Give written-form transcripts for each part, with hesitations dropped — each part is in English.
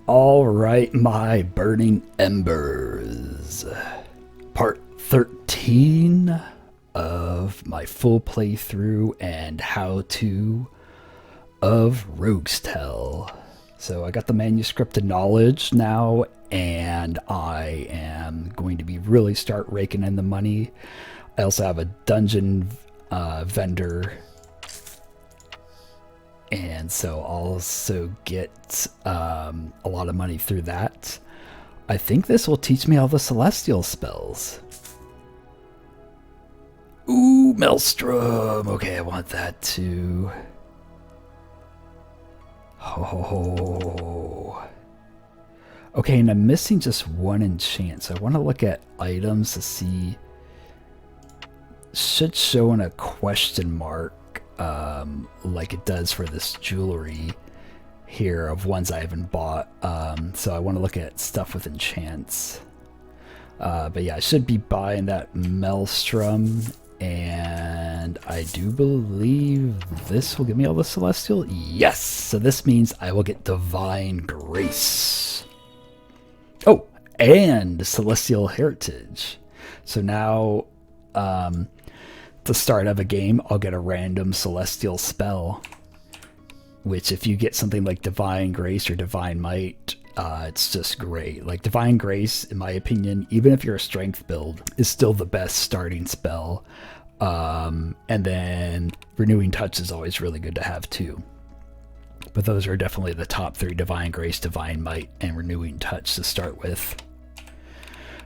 All right, my burning embers. Part 13 of my full playthrough and how-to of Rogue's Tale. So I got the Manuscript of Knowledge now, and I am going to be really start raking in the money. I also have a dungeon vendor, and so I'll also get a lot of money through that. I think this will teach me all the celestial spells. Ooh, Maelstrom. Okay, I want that too. Oh. Okay, and I'm missing just one enchant, so I want to look at items to see. Should show in a question mark, like it does for this jewelry here of ones I haven't bought. So I want to look at stuff with enchants. But yeah, I should be buying that Maelstrom, and I do believe this will give me all the celestial. Yes! So this means I will get Divine Grace. Oh, and Celestial Heritage. So now, the start of a game, I'll get a random celestial spell, which if you get something like Divine Grace or Divine Might, it's just great. Like Divine Grace, in my opinion, even if you're a strength build, is still the best starting spell. And then Renewing Touch is always really good to have too. But those are definitely the top three: Divine Grace, Divine Might, and Renewing Touch to start with.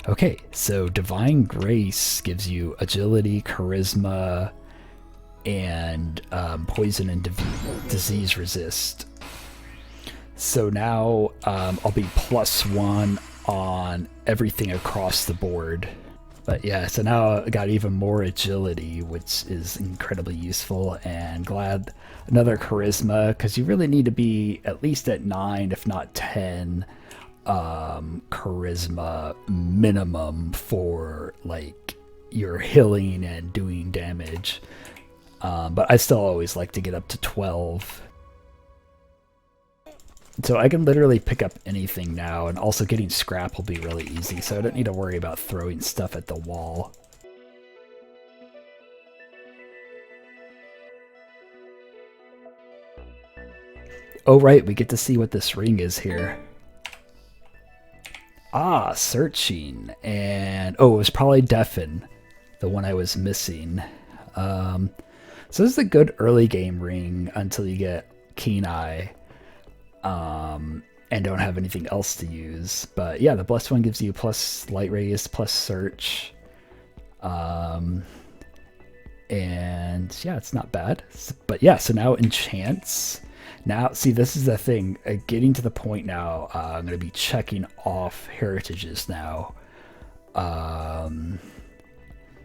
Okay, so Divine Grace gives you agility, charisma, and poison and disease resist. So now I'll be +1 on everything across the board. But yeah, so now I got even more agility, which is incredibly useful, and glad another charisma, because you really need to be at least at 9, if not 10. Charisma minimum for like your healing and doing damage, but I still always like to get up to 12. So I can literally pick up anything now, and also getting scrap will be really easy, so I don't need to worry about throwing stuff at the wall. Oh right, we get to see what this ring is here. Ah, searching, and oh, it was probably deafen, the one I was missing. So this is a good early game ring until you get Keen Eye, and don't have anything else to use. But yeah, the blessed one gives you plus light radius, plus search, and yeah, it's not bad. But yeah, so now enchants. Now, see, this is the thing. Getting to the point now, I'm going to be checking off heritages now.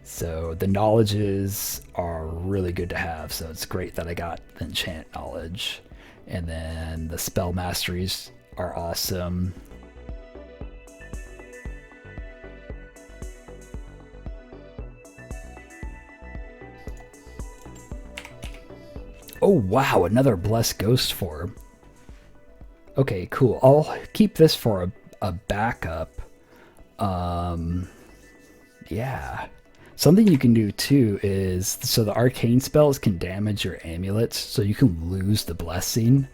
So the knowledges are really good to have. So it's great that I got the enchant knowledge. And then the spell masteries are awesome. Oh wow, another Blessed Ghost form. Okay, cool. I'll keep this for a backup. Yeah. Something you can do too is, so the arcane spells can damage your amulets, so you can lose the blessing.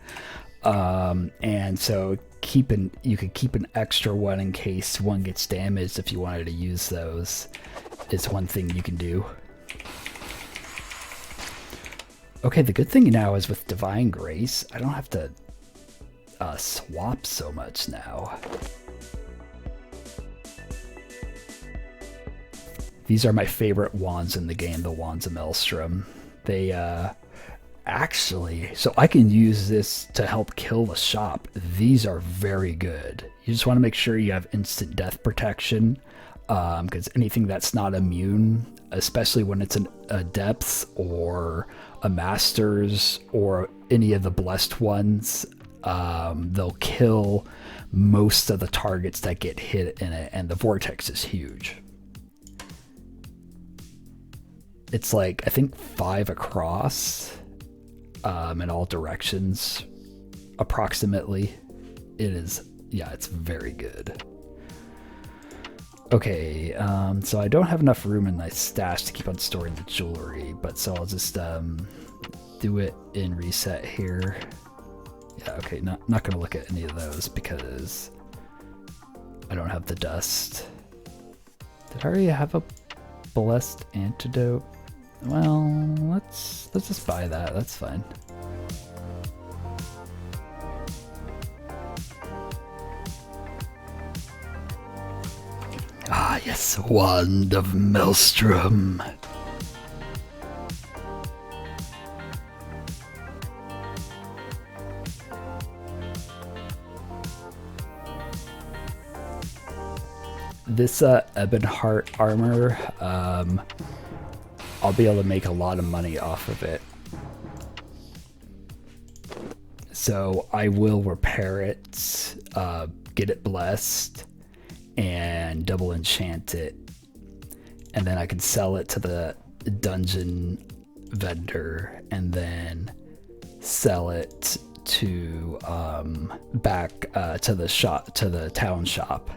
And so you could keep an extra one in case one gets damaged if you wanted to use those. Is one thing you can do. Okay, the good thing now is with Divine Grace, I don't have to swap so much now. These are my favorite wands in the game, the Wands of Maelstrom. They actually, so I can use this to help kill the shop. These are very good. You just want to make sure you have instant death protection, because anything that's not immune, especially when it's a depth or a masters or any of the blessed ones, they'll kill most of the targets that get hit in it, and the vortex is huge. It's like, I think 5 across, in all directions, approximately. It is Yeah, it's very good. Okay, so I don't have enough room in my stash to keep on storing the jewelry, but so I'll just do it in reset here. Yeah, okay, not gonna look at any of those because I don't have the dust. Did I already have a blessed antidote? Well, let's just buy that. That's fine. Ah, yes, Wand of Maelstrom. This Ebonheart armor, I'll be able to make a lot of money off of it. So I will repair it, get it blessed, and double enchant it. And then I can sell it to the dungeon vendor and then sell it to back to the shop, to the town shop.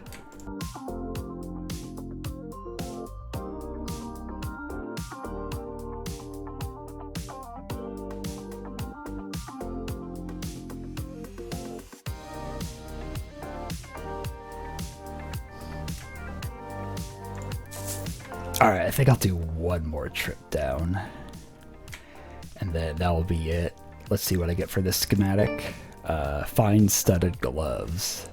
Alright, I think I'll do one more trip down. And then that will be it. Let's see what I get for this schematic. Fine studded gloves.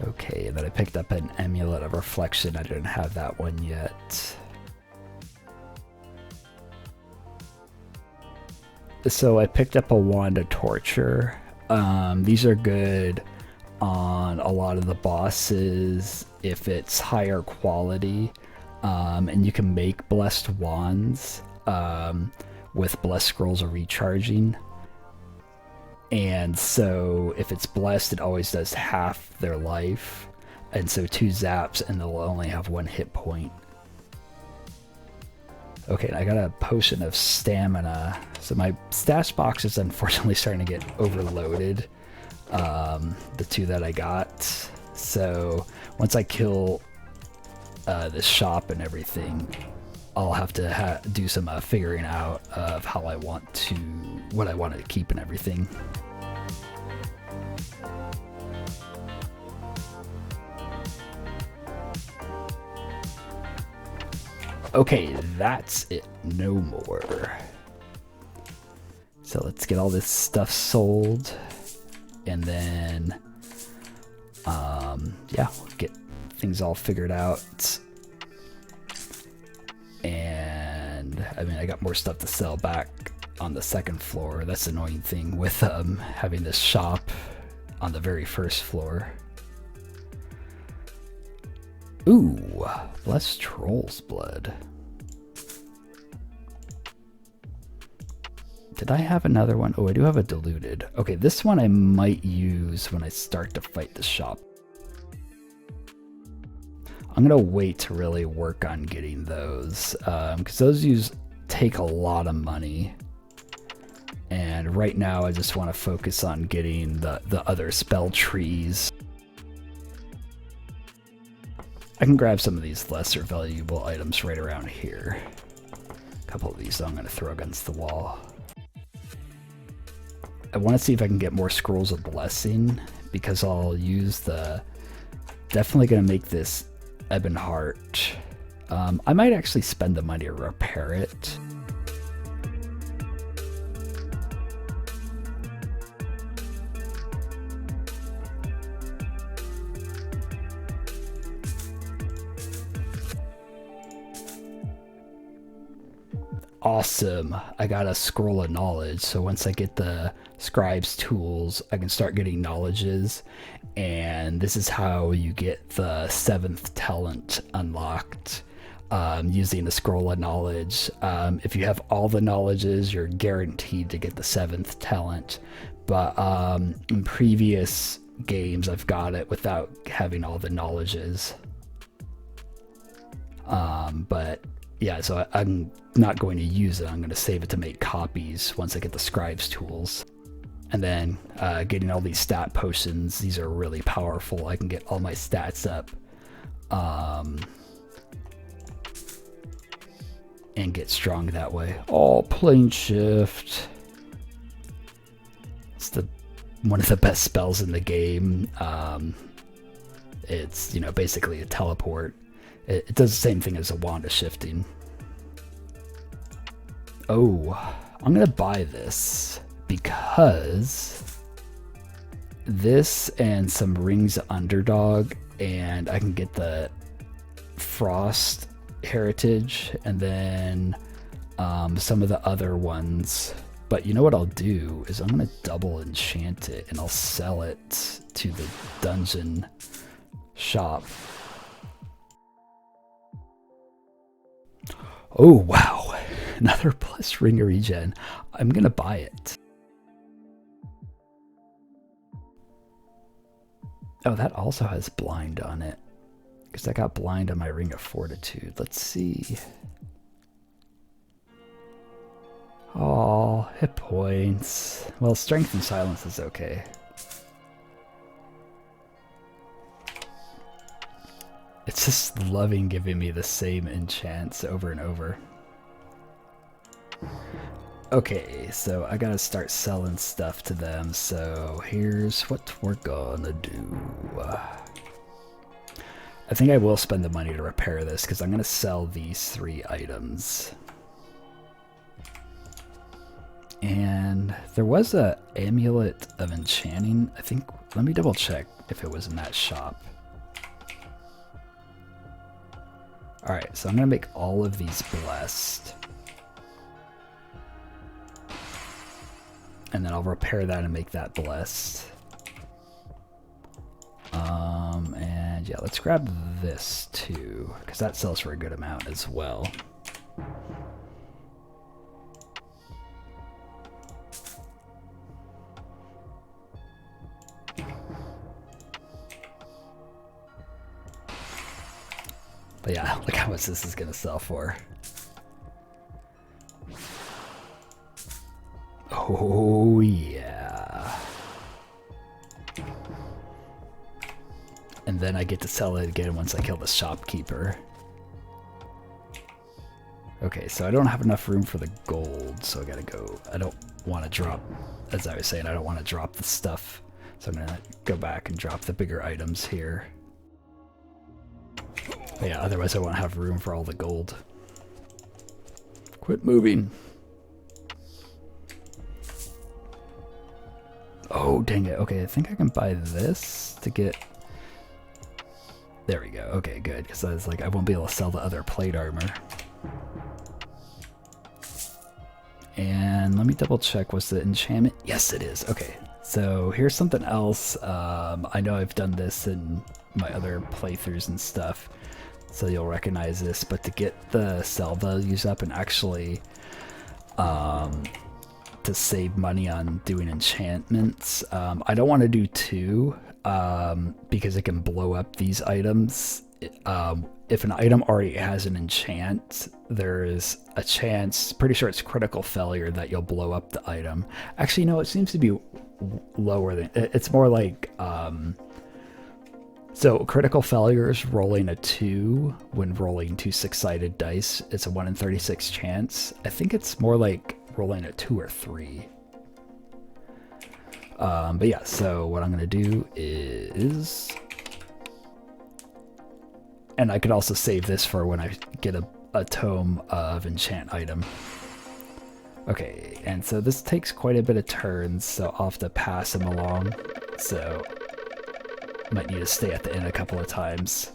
Okay, and then I picked up an Amulet of Reflection. I didn't have that one yet. So I picked up a Wand of Torture. These are good on a lot of the bosses if it's higher quality, and you can make blessed wands with blessed scrolls of recharging. And so if it's blessed, it always does half their life, and so 2 zaps and they'll only have 1 hit point. Okay, I got a potion of stamina, so my stash box is unfortunately starting to get overloaded. The 2 that I got. So once I kill the shop and everything, I'll have to do some figuring out of how I want to, what I want to keep and everything. Okay, that's it. No more. So let's get all this stuff sold. And then, yeah, get things all figured out. And, I mean, I got more stuff to sell back on the 2nd floor. That's the annoying thing with having this shop on the very 1st floor. Ooh, blessed troll's blood. Did I have another one? Oh, I do have a diluted. Okay, this one I might use when I start to fight the shop. I'm gonna wait to really work on getting those, because those take a lot of money. And right now I just want to focus on getting the other spell trees. I can grab some of these lesser valuable items right around here. A couple of these I'm going to throw against the wall. I want to see if I can get more Scrolls of Blessing, because I'll use definitely going to make this Ebonheart. I might actually spend the money to repair it. Awesome, I got a Scroll of Knowledge, so once I get the Scribe's tools, I can start getting knowledges, and this is how you get the 7th talent unlocked, using the Scroll of Knowledge. If you have all the knowledges, you're guaranteed to get the 7th talent, but in previous games I've got it without having all the knowledges. But yeah, so I'm not going to use it. I'm going to save it to make copies once I get the Scribe's tools. And then getting all these stat potions, these are really powerful. I can get all my stats up and get strong that way. Oh, plane shift. It's one of the best spells in the game. It's, you know, basically a teleport. It does the same thing as a wand of shifting. Oh, I'm gonna buy this because this and some rings of Underdog, and I can get the Frost heritage and then some of the other ones. But you know what I'll do is I'm gonna double enchant it and I'll sell it to the dungeon shop. Oh wow, another plus ring of regen. I'm gonna buy it. Oh, that also has blind on it, because I got blind on my ring of fortitude. Let's see. Oh, hit points. Well, strength and silence is okay. It's just loving giving me the same enchants over and over. Okay, so I gotta start selling stuff to them, so here's what we're gonna do. I think I will spend the money to repair this, because I'm gonna sell these 3 items. And there was a Amulet of Enchanting, I think. Let me double check if it was in that shop. Alright, so I'm going to make all of these blessed. And then I'll repair that and make that blessed. And yeah, let's grab this too, because that sells for a good amount as well. But yeah, look how much this is going to sell for. Oh yeah. And then I get to sell it again once I kill the shopkeeper. Okay, so I don't have enough room for the gold, so I gotta go. I don't want to drop, as I was saying, I don't want to drop the stuff. So I'm gonna go back and drop the bigger items here. But yeah, otherwise I won't have room for all the gold. Quit moving. Oh, dang it. Okay, I think I can buy this to get... There we go. Okay, good. Because I was like, I won't be able to sell the other plate armor. And let me double check. Was the enchantment? Yes, it is. Okay. So here's something else. I know I've done this in my other playthroughs and stuff, so you'll recognize this. But to get the sell values up and actually to save money on doing enchantments, I don't want to do 2 because it can blow up these items. If an item already has an enchant, there is a chance, pretty sure it's critical failure, that you'll blow up the item. Actually, no, it seems to be lower than, it's more like, so critical failure is rolling a 2 when rolling 2 6-sided dice. It's a 1 in 36 chance. I think it's more like rolling a 2 or 3. But yeah, so what I'm going to do is... And I could also save this for when I get a Tome of Enchant item. Okay, and so this takes quite a bit of turns, so I'll have to pass him along. So, might need to stay at the inn a couple of times.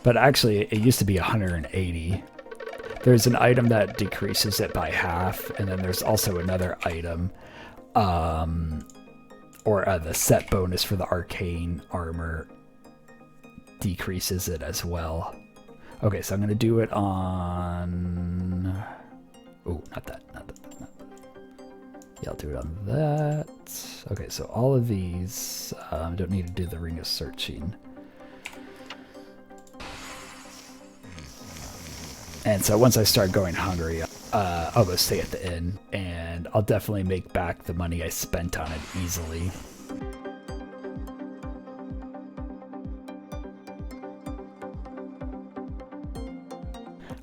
But actually, it used to be 180. There's an item that decreases it by half, and then there's also another item, or the set bonus for the arcane armor decreases it as well. Okay, so I'm going to do it on... Oh, not that. Yeah, I'll do it on that. Okay, so all of these, don't need to do the Ring of Searching. And so once I start going hungry, I'll go stay at the inn, and I'll definitely make back the money I spent on it easily.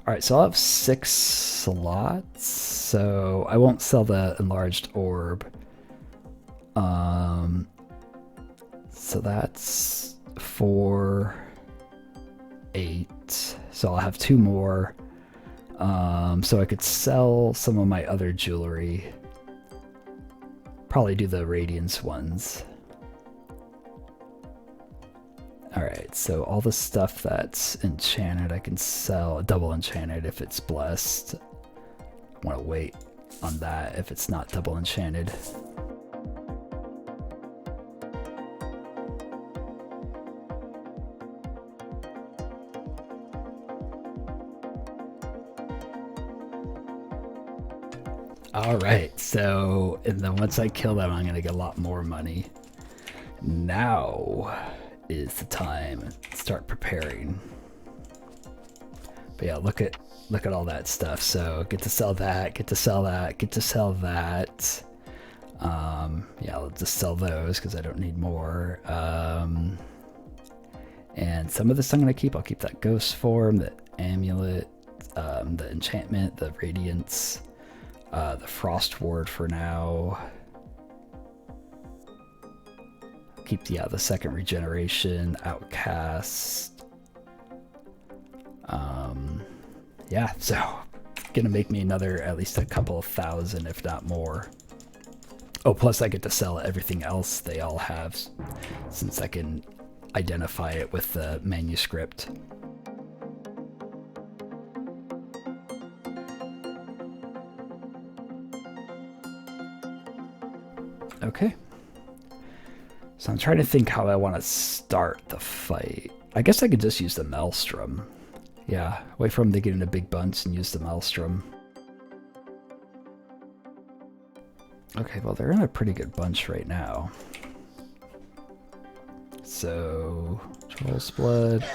Alright, so I'll have 6 slots, so I won't sell the enlarged orb. So that's 4, 8, so I'll have 2 more. So I could sell some of my other jewelry. Probably do the Radiance ones. Alright, so all the stuff that's enchanted I can sell, double enchanted if it's blessed. I want to wait on that if it's not double enchanted. Alright, so and then once I kill them, I'm going to get a lot more money. Now is the time to start preparing. But yeah, look at all that stuff. So get to sell that, get to sell that, get to sell that. Yeah, I'll just sell those because I don't need more. And some of this I'm going to keep. I'll keep that ghost form, the amulet, the enchantment, the radiance, the frost ward for now. Keep the second regeneration, outcast. Yeah, so gonna make me another at least a couple of thousand, if not more. Oh, plus I get to sell everything else they all have, since I can identify it with the manuscript. Okay. So I'm trying to think how I want to start the fight. I guess I could just use the Maelstrom. Yeah, wait for them to get in a big bunch and use the Maelstrom. Okay, well they're in a pretty good bunch right now. So, Troll's Blood.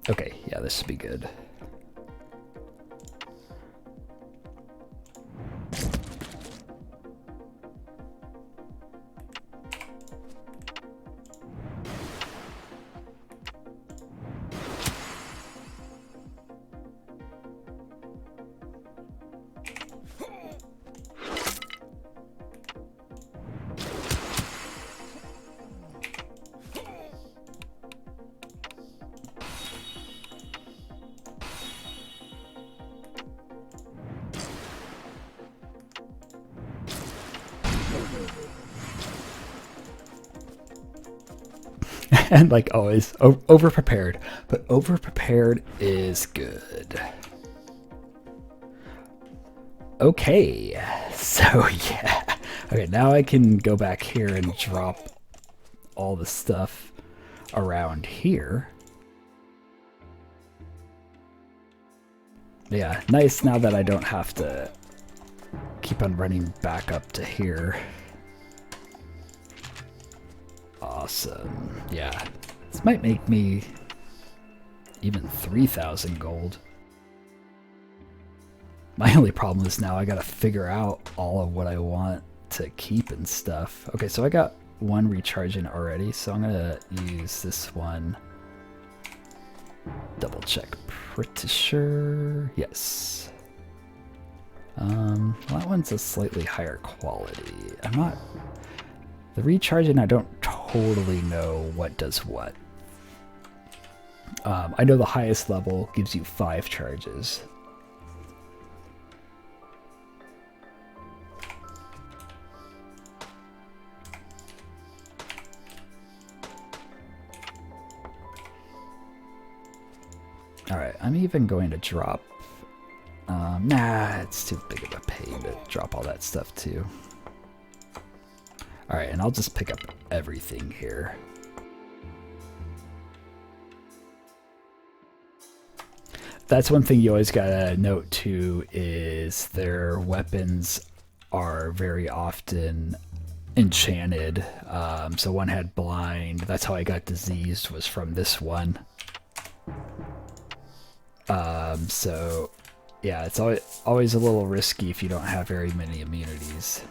Okay, yeah, this should be good. And like always, over-prepared. But over-prepared is good. Okay, so yeah. Okay, now I can go back here and drop all the stuff around here. Yeah, nice now that I don't have to keep on running back up to here. Awesome. Yeah, this might make me even 3,000 gold. My only problem is now I gotta figure out all of what I want to keep and stuff. Okay, so I got one recharging already, so I'm gonna use this one. Double check, pretty sure. Yes. Well, that one's a slightly higher quality. I'm not... The recharging, I don't totally know what does what. I know the highest level gives you 5 charges. Alright, I'm even going to drop... nah, it's too big of a pain to drop all that stuff too. Alright, and I'll just pick up everything here. that's one thing you always gotta note too, is their weapons are very often enchanted. So one had blind. That's how I got diseased, was from this one. So yeah, it's always a little risky if you don't have very many immunities.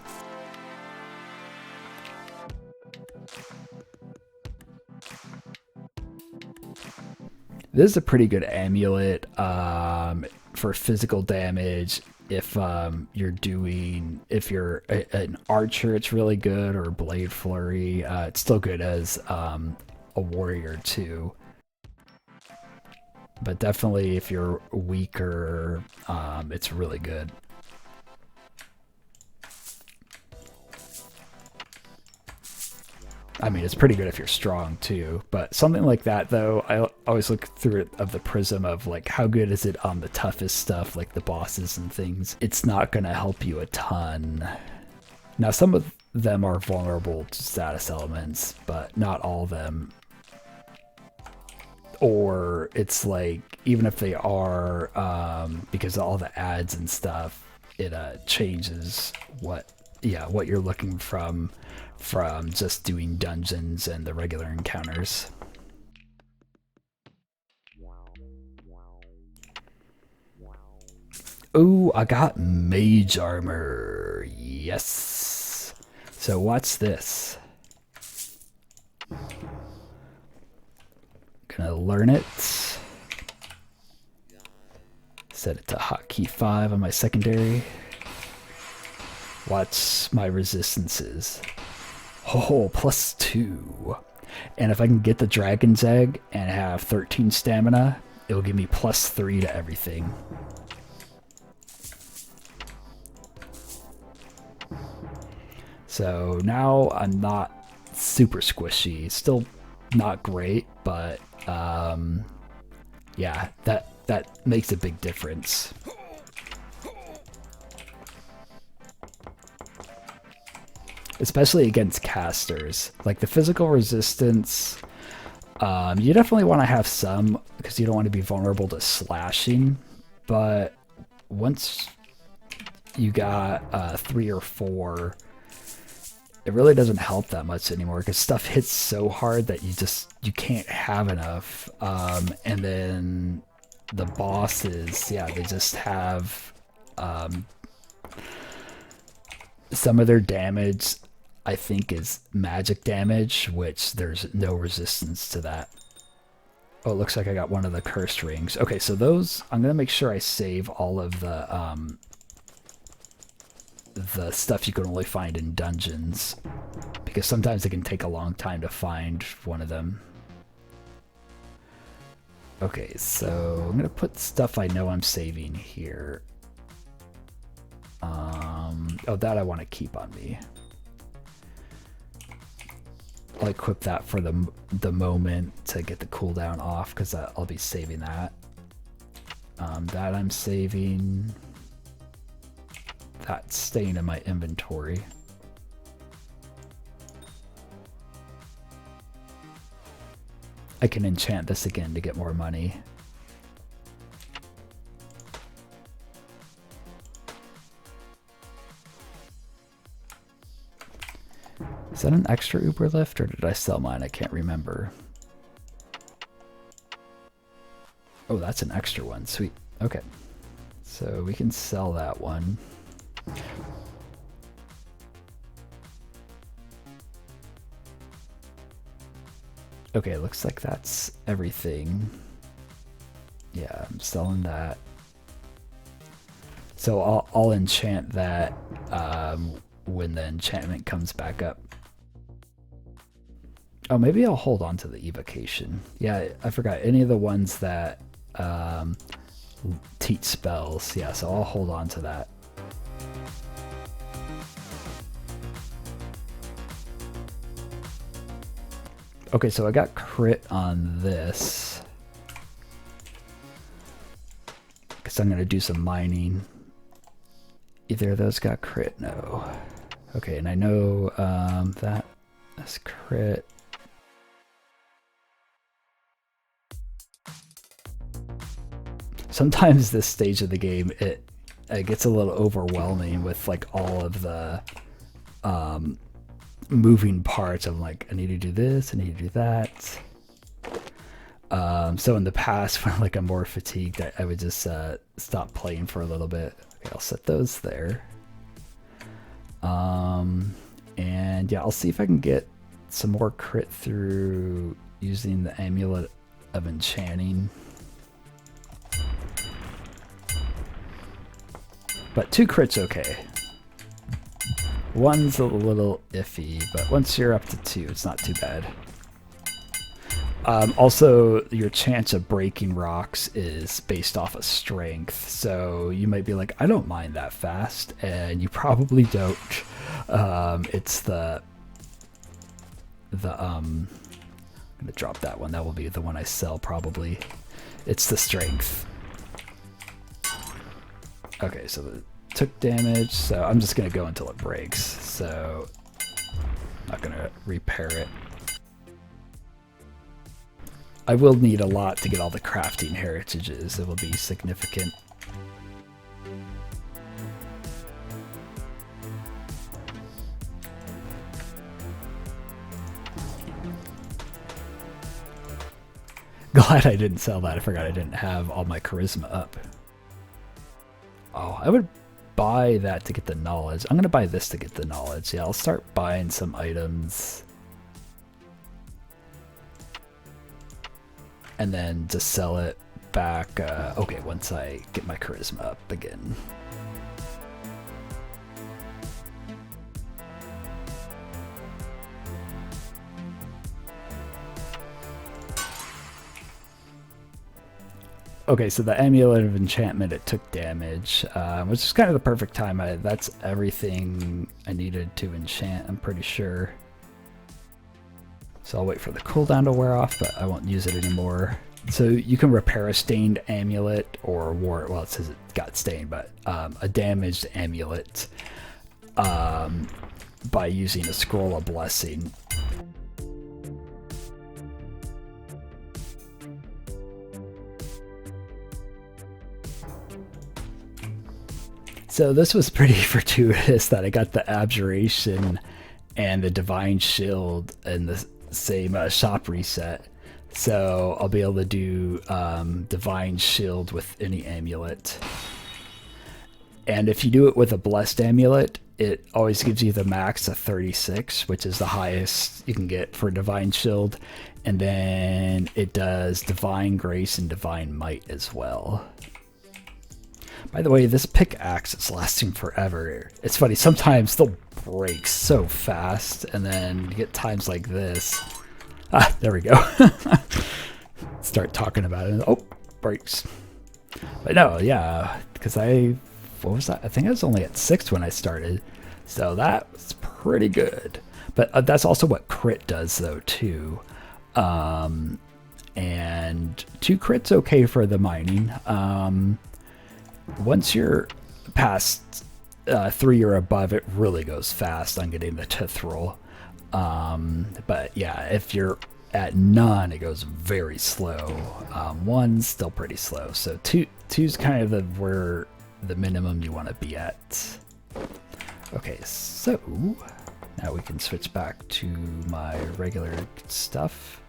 This is a pretty good amulet for physical damage. If you're an archer, it's really good, or blade flurry. It's still good as a warrior too. But definitely if you're weaker, it's really good. I mean, it's pretty good if you're strong too, but something like that though, I always look through it of the prism of like, how good is it on the toughest stuff, like the bosses and things. It's not gonna help you a ton. Now some of them are vulnerable to status elements, but not all of them. Or it's like, even if they are, because of all the ads and stuff, it changes what you're looking from just doing dungeons and the regular encounters. Ooh, I got Mage Armor. Yes. So what's this? Gonna learn it. Set it to hotkey 5 on my secondary. What's my resistances? Oh, +2. And if I can get the dragon's egg and have 13 stamina, it'll give me +3 to everything. So now I'm not super squishy. Still not great, but yeah, that makes a big difference. Especially against casters. Like the physical resistance, you definitely want to have some, because you don't want to be vulnerable to slashing, but once you got 3 or 4, it really doesn't help that much anymore, because stuff hits so hard that you can't have enough. And then the bosses, yeah, they just have some of their damage, I think, is magic damage, which there's no resistance to that. Oh, it looks like I got one of the cursed rings. Okay, so those, I'm gonna make sure I save all of the stuff you can only find in dungeons, because sometimes it can take a long time to find one of them. Okay, so I'm gonna put stuff I know I'm saving here. Oh, that I want to keep on me. I'll equip that for the moment to get the cooldown off, because I'll be saving that. That I'm saving. That's staying in my inventory. I can enchant this again to get more money. Is that an extra Uber lift, or did I sell mine? I can't remember. Oh, that's an extra one. Sweet. Okay. So we can sell that one. Okay, looks like that's everything. Yeah, I'm selling that. So I'll enchant that when the enchantment comes back up. Oh, maybe I'll hold on to the evocation. Yeah, I forgot. Any of the ones that teach spells. Yeah, so I'll hold on to that. Okay, so I got crit on this, because I'm going to do some mining. Either of those got crit? No. Okay, and I know that's crit. sometimes this stage of the game, it gets a little overwhelming with like all of the moving parts. I'm like, I need to do this, I need to do that. So in the past, when like I'm more fatigued, I would just stop playing for a little bit. Okay, I'll set those there. And yeah, I'll see if I can get some more crit through using the Amulet of Enchanting. But 2 crits okay. 1's a little iffy, but once you're up to 2, it's not too bad. Also, your chance of breaking rocks is based off of strength, so you might be like, I don't mind that fast, and you probably don't. It's I'm gonna drop that one. That will be the one I sell probably. It's the strength. Okay, so it took damage, so I'm just gonna go until it breaks. So I'm not gonna repair it. I will need a lot to get all the crafting heritages. It will be significant. Glad I didn't sell that. I forgot I didn't have all my charisma up. Oh, I would buy that to get the knowledge. I'm going to buy this to get the knowledge. Yeah, I'll start buying some items. And then just sell it back, okay, once I get my charisma up again. Okay, so the Amulet of Enchantment, it took damage, which is kind of the perfect time. That's everything I needed to enchant, I'm pretty sure. So I'll wait for the cooldown to wear off, but I won't use it anymore. So you can repair a stained amulet or well, it says it got stained, but a damaged amulet by using a Scroll of Blessing. So this was pretty fortuitous that I got the Abjuration and the Divine Shield in the same shop reset. So I'll be able to do Divine Shield with any amulet. And if you do it with a Blessed Amulet, it always gives you the max of 36, which is the highest you can get for Divine Shield. And then it does Divine Grace and Divine Might as well. By the way, this pickaxe is lasting forever. It's funny, sometimes they'll break so fast, and then you get times like this. Ah, there we go. Start talking about it, and, oh, breaks. But no, yeah, because what was that? I think I was only at 6 when I started, so that was pretty good. But that's also what crit does, though, too. And 2 crits okay for the mining. Once you're past 3 or above, it really goes fast on getting the Tithril. But yeah, if you're at none, it goes very slow. 1's still pretty slow. So 2's kind of where the minimum you want to be at. Okay, so now we can switch back to my regular stuff.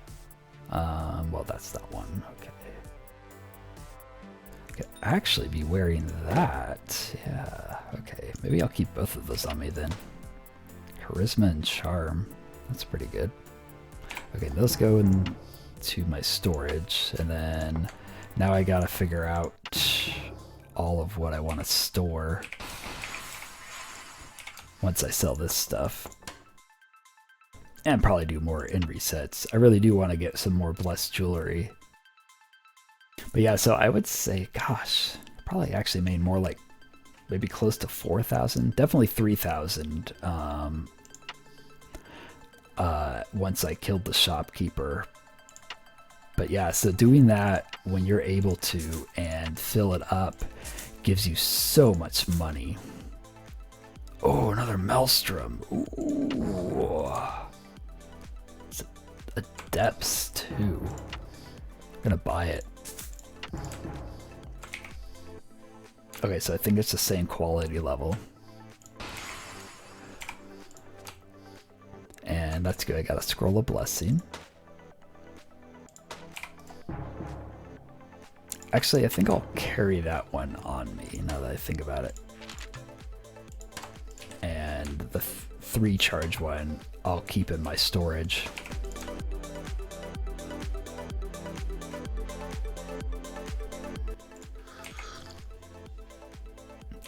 Well, that's that one. Okay. Could actually be wearing that. Yeah, okay. Maybe I'll keep both of those on me then. Charisma and Charm. That's pretty good. Okay, those go into my storage. And then now I gotta figure out all of what I want to store once I sell this stuff. And probably do more in resets. I really do want to get some more blessed jewelry. But yeah, so I would say, gosh, probably actually made more like maybe close to 4,000, definitely 3,000 once I killed the shopkeeper. But yeah, so doing that when you're able to and fill it up gives you so much money. Oh, another Maelstrom. Ooh. It's a depths too. I'm gonna buy it. Okay, so I think it's the same quality level. And that's good. I got a Scroll of Blessing. Actually, I think I'll carry that one on me now that I think about it. And the 3 charge one I'll keep in my storage.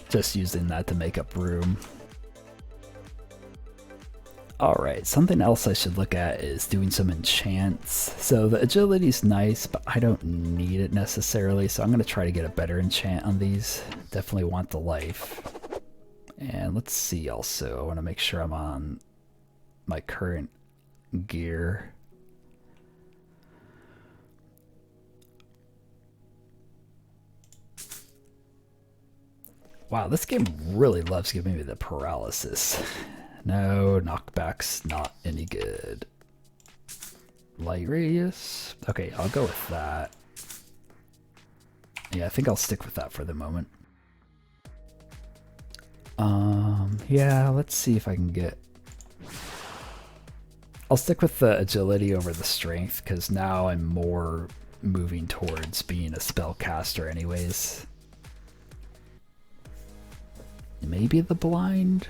Just using that to make up room. Alright, something else I should look at is doing some enchants. So the agility's nice, but I don't need it necessarily, so I'm going to try to get a better enchant on these. Definitely want the life. And let's see also, I want to make sure I'm on my current gear. Wow, this game really loves giving me the paralysis. No, knockback's not any good. Light radius? Okay, I'll go with that. Yeah, I think I'll stick with that for the moment. Yeah, let's see if I can get... I'll stick with the agility over the strength, because now I'm more moving towards being a spellcaster anyways. Maybe the blind?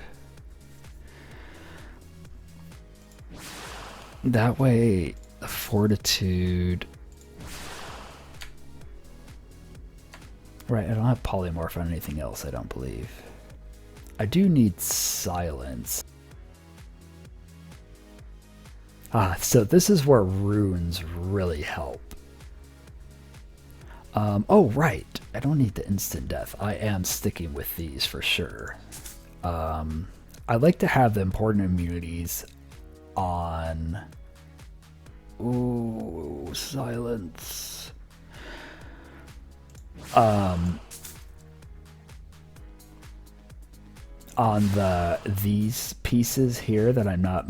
That way, the fortitude... Right, I don't have polymorph on anything else, I don't believe. I do need silence. Ah, so this is where runes really help. Oh, right. I don't need the instant death. I am sticking with these for sure. I like to have the important immunities on... Ooh, silence. On these pieces here that I'm not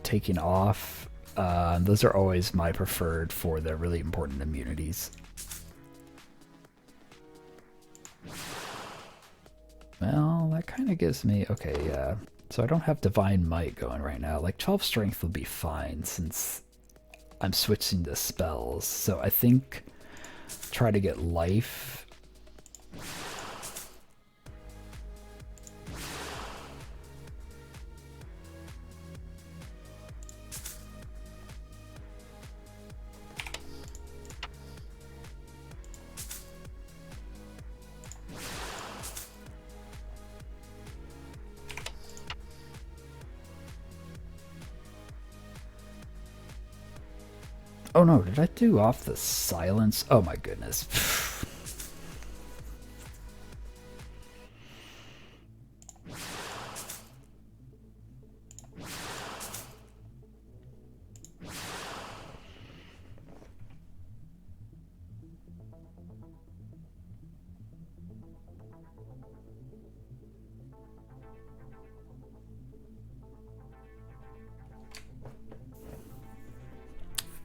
taking off, those are always my preferred for the really important immunities. Well, that kind of gives me, okay, yeah. So I don't have Divine Might going right now. Like 12 Strength would be fine since I'm switching to spells. So I think try to get life. Oh no, did I do off the silence? Oh my goodness.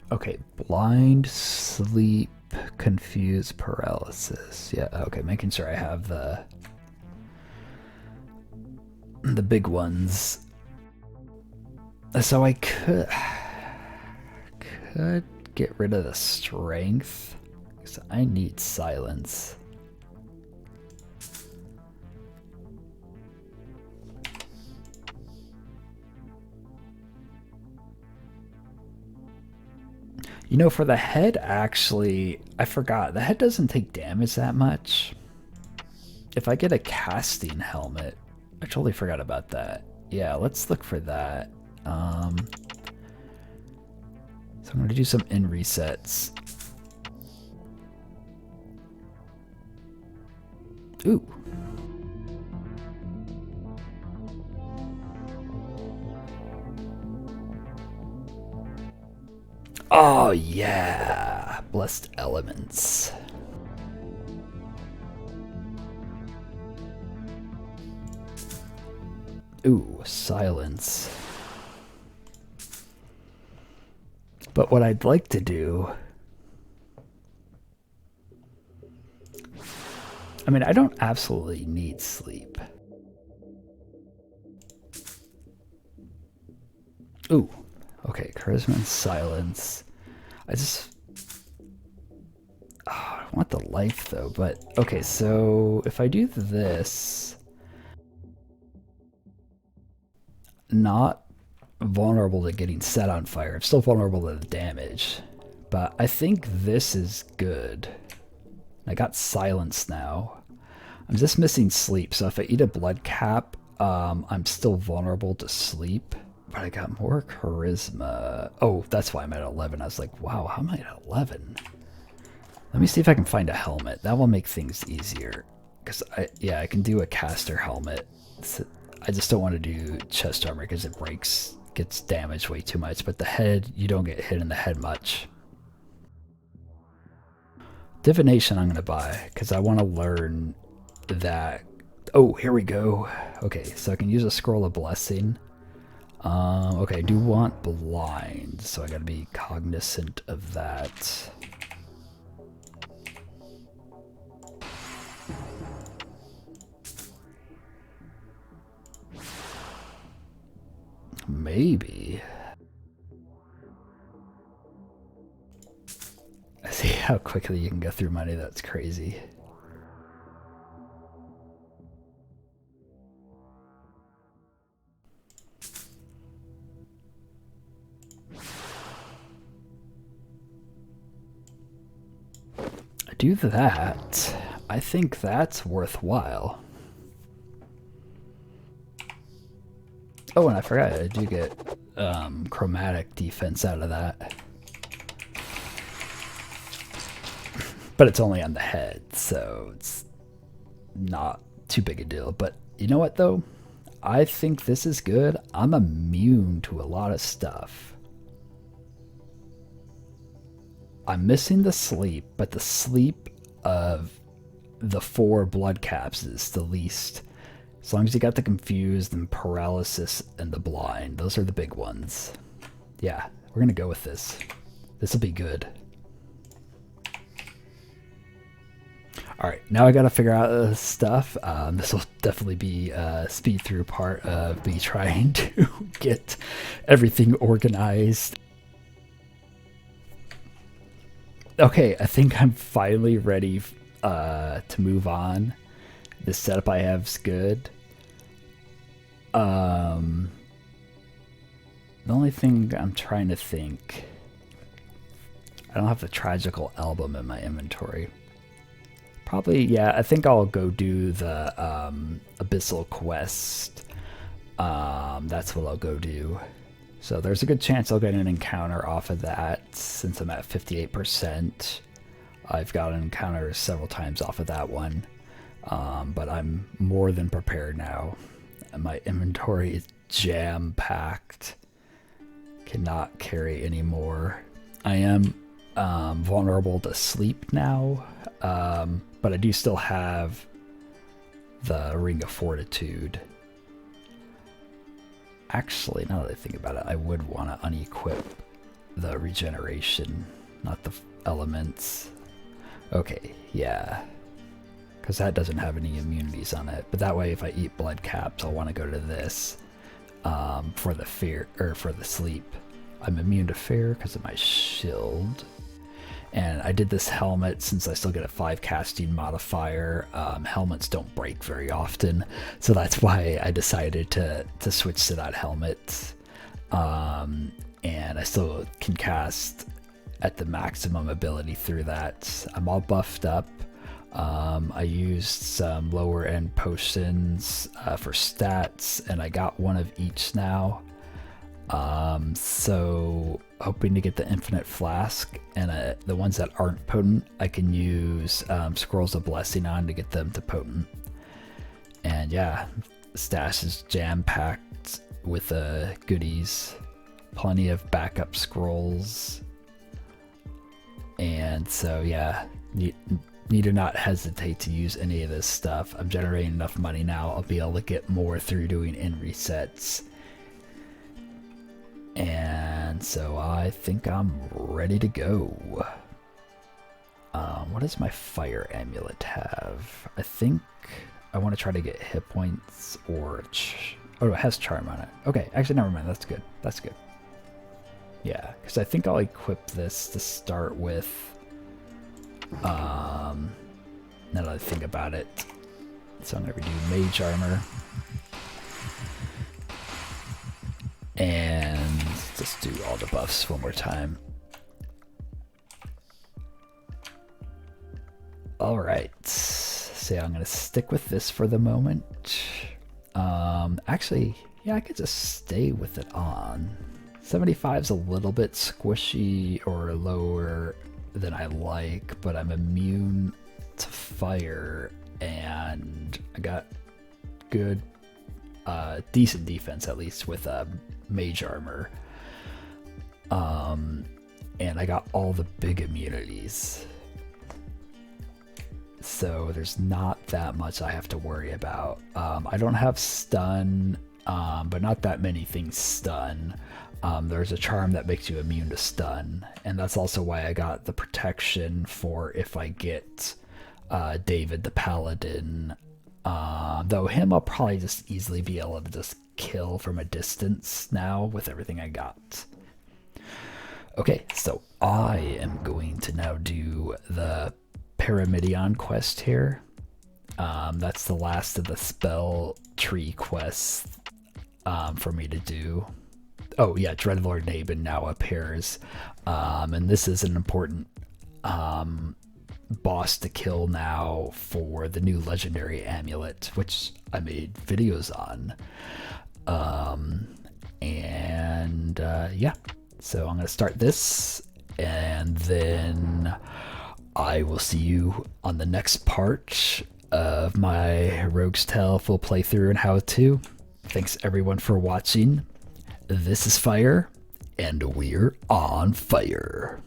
Okay, blind, sleep, confuse, paralysis. Yeah, okay, making sure I have the big ones. So I could get rid of the strength. So I need silence. You know, for the head, actually, I forgot. The head doesn't take damage that much. If I get a casting helmet, I totally forgot about that. Yeah, let's look for that. So I'm going to do some in resets. Ooh. Oh yeah, blessed elements. Ooh, silence. But what I'd like to do... I mean, I don't absolutely need sleep. Ooh, okay, charisma and silence. I just... Oh, I want the life though, but... Okay, so if I do this... Not vulnerable to getting set on fire. I'm still vulnerable to the damage. But I think this is good. I got silence now. I'm just missing sleep, so if I eat a blood cap, I'm still vulnerable to sleep. But I got more charisma. Oh, that's why I'm at 11. I was like, wow, how am I at 11? Let me see if I can find a helmet. That will make things easier. Because, I can do a caster helmet. I just don't want to do chest armor because it gets damaged way too much. But the head, you don't get hit in the head much. Divination I'm going to buy because I want to learn that. Oh, here we go. Okay, so I can use a scroll of blessing. Okay, I do want blind, so I got to be cognizant of that. Maybe. I see how quickly you can go through money. That's crazy. I do that. I think that's worthwhile. Oh, and I forgot, I do get chromatic defense out of that. But it's only on the head, so it's not too big a deal. But you know what, though? I think this is good. I'm immune to a lot of stuff. I'm missing the sleep, but the sleep of the 4 Bloodcaps is the least. As long as you got the confused and paralysis and the blind, those are the big ones. Yeah, we're gonna go with this. This will be good. Alright, now I gotta figure out stuff. This will definitely be a speed through part of me trying to get everything organized. Okay, I think I'm finally ready to move on. The setup I have is good. The only thing I'm trying to think... I don't have the Tragical Album in my inventory. Probably, yeah, I think I'll go do the Abyssal quest. That's what I'll go do. So there's a good chance I'll get an encounter off of that since I'm at 58%. I've got an encounter several times off of that one. But I'm more than prepared now. My inventory is jam-packed. Cannot carry anymore. I am vulnerable to sleep now. But I do still have the Ring of Fortitude. Actually, now that I think about it, I would want to unequip the Regeneration, not the elements. Okay, yeah. Because that doesn't have any immunities on it. But that way, if I eat Bloodcaps, I'll want to go to this for the fear, or for the sleep. I'm immune to fear because of my shield. And I did this helmet since I still get a 5 casting modifier. Helmets don't break very often, so that's why I decided to switch to that helmet. And I still can cast at the maximum ability through that. I'm all buffed up. I used some lower end potions for stats, and I got one of each now. So hoping to get the infinite flask, and the ones that aren't potent I can use scrolls of blessing on to get them to potent. And yeah, the stash is jam-packed with goodies, plenty of backup scrolls, and so yeah, need to not hesitate to use any of this stuff. I'm generating enough money now, I'll be able to get more through doing in resets. And so I think I'm ready to go. What does my fire amulet have? I think I want to try to get hit points or... oh, it has charm on it. Okay, actually, never mind. That's good. That's good. Yeah, because I think I'll equip this to start with. Now that I think about it. So I'm going to redo Mage Armor. And just do all the buffs one more time. Alright, so I'm going to stick with this for the moment. Actually, yeah, I could just stay with it on. 75 is a little bit squishy or lower than I like, but I'm immune to fire, and I got good, decent defense at least with Mage Armor. And I got all the big immunities. So there's not that much I have to worry about. I don't have stun, but not that many things stun. There's a charm that makes you immune to stun, and that's also why I got the protection for if I get David the Paladin. Though him I'll probably just easily be able to just kill from a distance now with everything I got. Okay, so I am going to now do the Pyramidion quest here. That's the last of the spell tree quests for me to do. Oh yeah, Dreadlord Nabin now appears, and this is an important boss to kill now for the new legendary amulet, which I made videos on. Yeah, so I'm gonna start this, and then I will see you on the next part of my Rogue's Tale full playthrough and how-to. Thanks everyone for watching. This is Fire, and we're on fire.